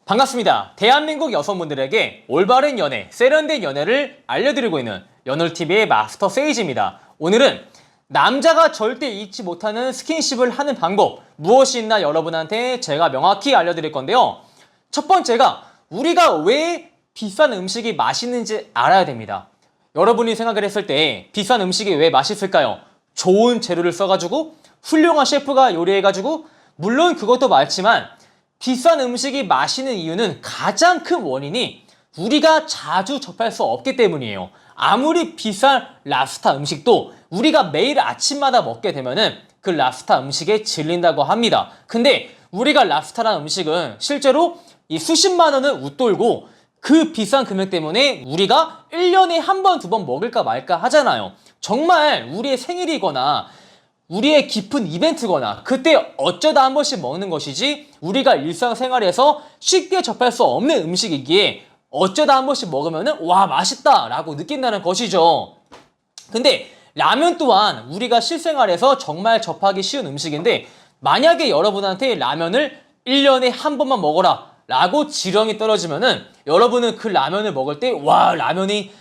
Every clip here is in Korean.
반갑습니다. 대한민국 여성분들에게 올바른 연애, 세련된 연애를 알려드리고 있는 연월TV의 마스터 세이지입니다. 오늘은 남자가 절대 잊지 못하는 스킨십을 하는 방법 무엇이 있나 여러분한테 제가 명확히 알려드릴 건데요. 첫 번째가 우리가 왜 비싼 음식이 맛있는지 알아야 됩니다. 여러분이 생각을 했을 때 비싼 음식이 왜 맛있을까요? 좋은 재료를 써가지고 훌륭한 셰프가 요리해가지고 물론 그것도 많지만 비싼 음식이 맛있는 이유는 가장 큰 원인이 우리가 자주 접할 수 없기 때문이에요. 아무리 비싼 랍스타 음식도 우리가 매일 아침마다 먹게 되면은 그 랍스타 음식에 질린다고 합니다. 근데 우리가 랍스타라는 음식은 실제로 이 수십만 원을 웃돌고 그 비싼 금액 때문에 우리가 1년에 한 번, 두 번 먹을까 말까 하잖아요. 정말 우리의 생일이거나 우리의 깊은 이벤트거나 그때 어쩌다 한 번씩 먹는 것이지 우리가 일상생활에서 쉽게 접할 수 없는 음식이기에 어쩌다 한 번씩 먹으면은 와 맛있다 라고 느낀다는 것이죠. 근데 라면 또한 우리가 실생활에서 정말 접하기 쉬운 음식인데 만약에 여러분한테 라면을 1년에 한 번만 먹어라 라고 지령이 떨어지면은 여러분은 그 라면을 먹을 때 와 라면이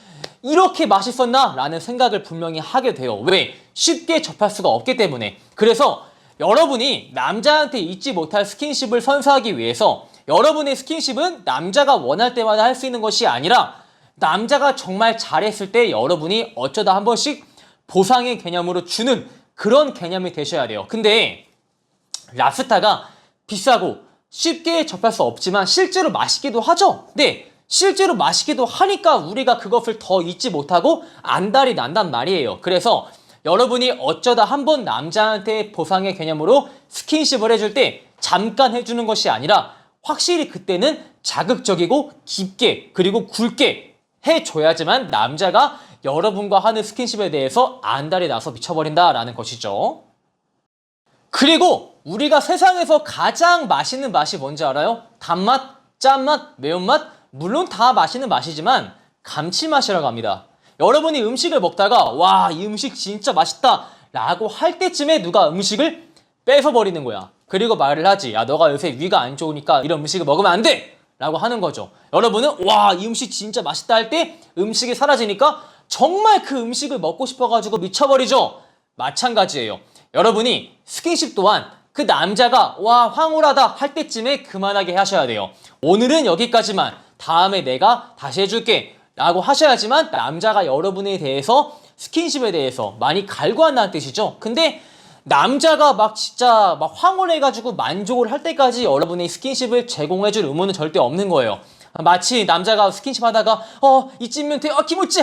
이렇게 맛있었나? 라는 생각을 분명히 하게 돼요. 왜? 쉽게 접할 수가 없기 때문에. 그래서 여러분이 남자한테 잊지 못할 스킨십을 선사하기 위해서 여러분의 스킨십은 남자가 원할 때마다 할 수 있는 것이 아니라 남자가 정말 잘했을 때 여러분이 어쩌다 한 번씩 보상의 개념으로 주는 그런 개념이 되셔야 돼요. 근데 랍스타가 비싸고 쉽게 접할 수 없지만 실제로 맛있기도 하죠. 근데 실제로 맛있기도 하니까 우리가 그것을 더 잊지 못하고 안달이 난단 말이에요. 그래서 여러분이 어쩌다 한번 남자한테 보상의 개념으로 스킨십을 해줄 때 잠깐 해주는 것이 아니라 확실히 그때는 자극적이고 깊게 그리고 굵게 해줘야지만 남자가 여러분과 하는 스킨십에 대해서 안달이 나서 미쳐버린다라는 것이죠. 그리고 우리가 세상에서 가장 맛있는 맛이 뭔지 알아요? 단맛, 짠맛, 매운맛? 물론 다 맛있는 맛이지만 감칠맛이라고 합니다. 여러분이 음식을 먹다가 와, 이 음식 진짜 맛있다 라고 할 때쯤에 누가 음식을 뺏어버리는 거야. 그리고 말을 하지. 야, 너가 요새 위가 안 좋으니까 이런 음식을 먹으면 안 돼! 라고 하는 거죠. 여러분은 와, 이 음식 진짜 맛있다 할 때 음식이 사라지니까 정말 그 음식을 먹고 싶어가지고 미쳐버리죠. 마찬가지예요. 여러분이 스킨십 또한 그 남자가 와, 황홀하다 할 때쯤에 그만하게 하셔야 돼요. 오늘은 여기까지만. 다음에 내가 다시 해줄게 라고 하셔야지만 남자가 여러분에 대해서 스킨십에 대해서 많이 갈구한다는 뜻이죠. 근데 남자가 막 진짜 막 황홀해가지고 만족을 할 때까지 여러분의 스킨십을 제공해줄 의무는 절대 없는 거예요. 마치 남자가 스킨십 하다가 이쯤면 돼, 기모찌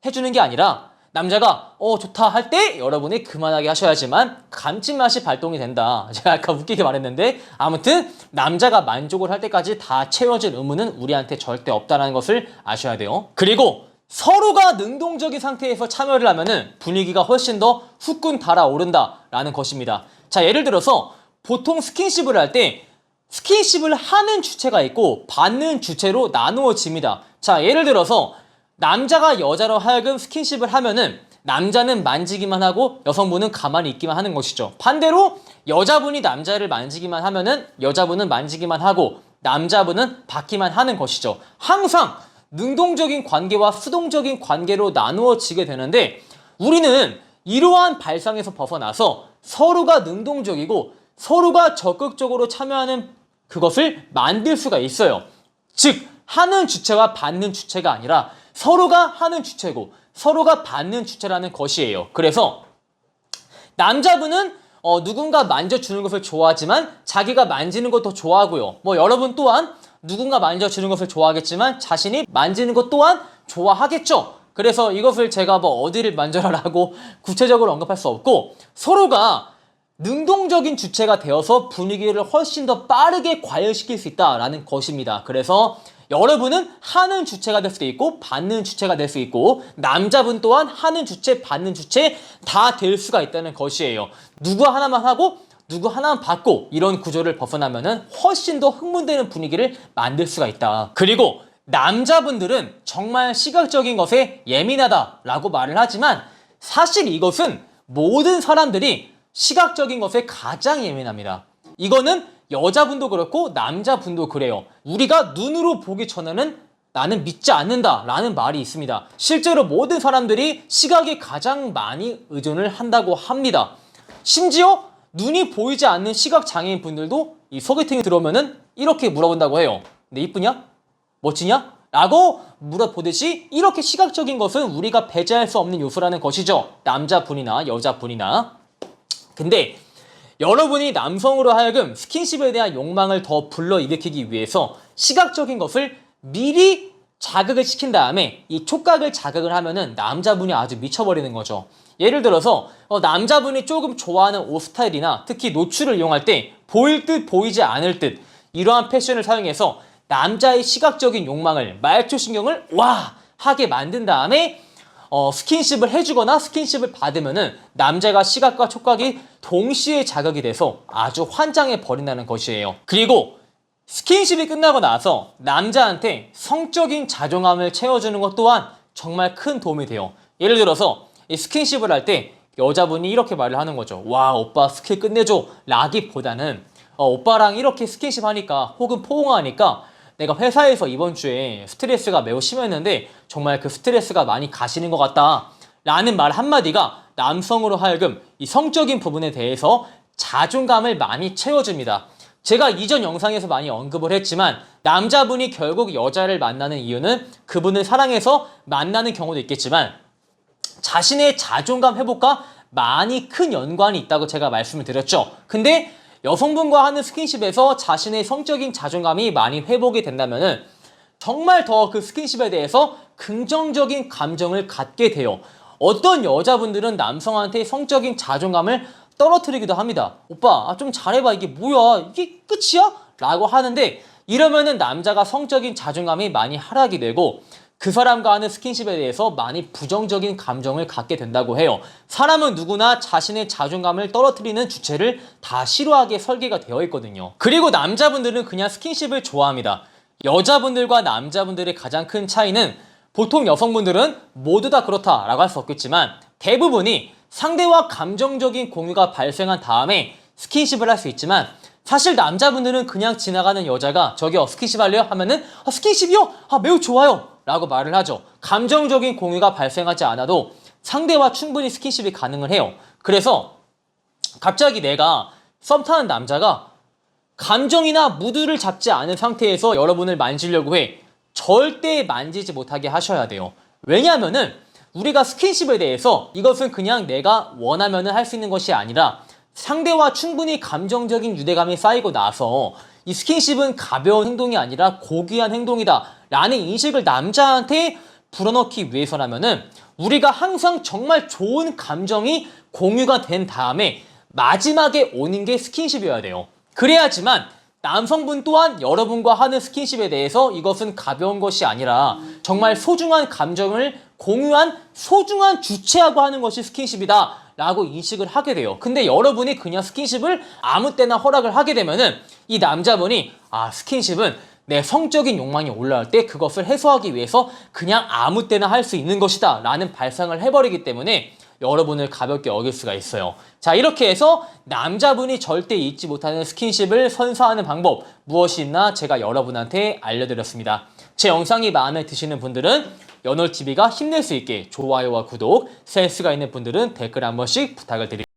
해주는 게 아니라 남자가 좋다 할 때 여러분이 그만하게 하셔야지만 감칠맛이 발동이 된다. 제가 아까 웃기게 말했는데 아무튼 남자가 만족을 할 때까지 다 채워줄 의무는 우리한테 절대 없다는 것을 아셔야 돼요. 그리고 서로가 능동적인 상태에서 참여를 하면은 분위기가 훨씬 더 후끈 달아오른다라는 것입니다. 자, 예를 들어서 보통 스킨십을 할 때 스킨십을 하는 주체가 있고 받는 주체로 나누어집니다. 자, 예를 들어서 남자가 여자로 하여금 스킨십을 하면은 남자는 만지기만 하고 여성분은 가만히 있기만 하는 것이죠. 반대로 여자분이 남자를 만지기만 하면은 여자분은 만지기만 하고 남자분은 받기만 하는 것이죠. 항상 능동적인 관계와 수동적인 관계로 나누어지게 되는데 우리는 이러한 발상에서 벗어나서 서로가 능동적이고 서로가 적극적으로 참여하는 그것을 만들 수가 있어요. 즉 하는 주체와 받는 주체가 아니라 서로가 하는 주체고 서로가 받는 주체라는 것이에요. 그래서 남자분은 누군가 만져주는 것을 좋아하지만 자기가 만지는 것도 좋아하고요. 여러분 또한 누군가 만져주는 것을 좋아하겠지만 자신이 만지는 것 또한 좋아하겠죠. 그래서 이것을 제가 어디를 만져라라고 구체적으로 언급할 수 없고 서로가 능동적인 주체가 되어서 분위기를 훨씬 더 빠르게 과열시킬 수 있다라는 것입니다. 그래서 여러분은 하는 주체가 될 수도 있고 받는 주체가 될 수 있고 남자분 또한 하는 주체, 받는 주체 다 될 수가 있다는 것이에요. 누구 하나만 하고 누구 하나만 받고 이런 구조를 벗어나면은 훨씬 더 흥분되는 분위기를 만들 수가 있다. 그리고 남자분들은 정말 시각적인 것에 예민하다라고 말을 하지만 사실 이것은 모든 사람들이 시각적인 것에 가장 예민합니다. 이거는 여자분도 그렇고 남자분도 그래요. 우리가 눈으로 보기 전에는 나는 믿지 않는다 라는 말이 있습니다. 실제로 모든 사람들이 시각에 가장 많이 의존을 한다고 합니다. 심지어 눈이 보이지 않는 시각장애인 분들도 이 소개팅에 들어오면은 이렇게 물어본다고 해요. 내 이쁘냐? 멋지냐? 라고 물어보듯이 이렇게 시각적인 것은 우리가 배제할 수 없는 요소라는 것이죠. 남자분이나 여자분이나. 근데 여러분이 남성으로 하여금 스킨십에 대한 욕망을 더 불러일으키기 위해서 시각적인 것을 미리 자극을 시킨 다음에 이 촉각을 자극을 하면은 남자분이 아주 미쳐버리는 거죠. 예를 들어서 남자분이 조금 좋아하는 옷 스타일이나 특히 노출을 이용할 때 보일 듯 보이지 않을 듯 이러한 패션을 사용해서 남자의 시각적인 욕망을 말초신경을 와 하게 만든 다음에 스킨십을 해주거나 스킨십을 받으면은 남자가 시각과 촉각이 동시에 자극이 돼서 아주 환장해 버린다는 것이에요. 그리고 스킨십이 끝나고 나서 남자한테 성적인 자존감을 채워주는 것 또한 정말 큰 도움이 돼요. 예를 들어서 이 스킨십을 할 때 여자분이 이렇게 말을 하는 거죠. 와, 오빠 스킬 끝내줘 라기보다는 오빠랑 이렇게 스킨십 하니까 혹은 포옹하니까 내가 회사에서 이번 주에 스트레스가 매우 심했는데 정말 그 스트레스가 많이 가시는 것 같다 라는 말 한마디가 남성으로 하여금 이 성적인 부분에 대해서 자존감을 많이 채워줍니다. 제가 이전 영상에서 많이 언급을 했지만 남자분이 결국 여자를 만나는 이유는 그분을 사랑해서 만나는 경우도 있겠지만 자신의 자존감 회복과 많이 큰 연관이 있다고 제가 말씀을 드렸죠. 근데 여성분과 하는 스킨십에서 자신의 성적인 자존감이 많이 회복이 된다면은 정말 더 그 스킨십에 대해서 긍정적인 감정을 갖게 돼요. 어떤 여자분들은 남성한테 성적인 자존감을 떨어뜨리기도 합니다. 오빠, 좀 잘해봐. 이게 뭐야? 이게 끝이야? 라고 하는데 이러면은 남자가 성적인 자존감이 많이 하락이 되고 그 사람과 하는 스킨십에 대해서 많이 부정적인 감정을 갖게 된다고 해요. 사람은 누구나 자신의 자존감을 떨어뜨리는 주체를 다 싫어하게 설계가 되어 있거든요. 그리고 남자분들은 그냥 스킨십을 좋아합니다. 여자분들과 남자분들의 가장 큰 차이는 보통 여성분들은 모두 다 그렇다라고 할 수 없겠지만 대부분이 상대와 감정적인 공유가 발생한 다음에 스킨십을 할 수 있지만 사실 남자분들은 그냥 지나가는 여자가 저기요 스킨십 할래요? 하면은 스킨십이요? 매우 좋아요 라고 말을 하죠. 감정적인 공유가 발생하지 않아도 상대와 충분히 스킨십이 가능을 해요. 그래서 갑자기 내가 썸 타는 남자가 감정이나 무드를 잡지 않은 상태에서 여러분을 만지려고 해. 절대 만지지 못하게 하셔야 돼요. 왜냐하면은 우리가 스킨십에 대해서 이것은 그냥 내가 원하면은 할 수 있는 것이 아니라 상대와 충분히 감정적인 유대감이 쌓이고 나서 이 스킨십은 가벼운 행동이 아니라 고귀한 행동이다 라는 인식을 남자한테 불어넣기 위해서라면은 우리가 항상 정말 좋은 감정이 공유가 된 다음에 마지막에 오는 게 스킨십이어야 돼요. 그래야지만 남성분 또한 여러분과 하는 스킨십에 대해서 이것은 가벼운 것이 아니라 정말 소중한 감정을 공유한 소중한 주체하고 하는 것이 스킨십이다 라고 인식을 하게 돼요. 근데 여러분이 그냥 스킨십을 아무 때나 허락을 하게 되면은 이 남자분이 스킨십은 내 성적인 욕망이 올라올 때 그것을 해소하기 위해서 그냥 아무 때나 할 수 있는 것이다 라는 발상을 해버리기 때문에 여러분을 가볍게 어길 수가 있어요. 자, 이렇게 해서 남자분이 절대 잊지 못하는 스킨십을 선사하는 방법 무엇이 있나 제가 여러분한테 알려드렸습니다. 제 영상이 마음에 드시는 분들은 연월TV가 힘낼 수 있게 좋아요와 구독, 센스가 있는 분들은 댓글 한 번씩 부탁을 드립니다.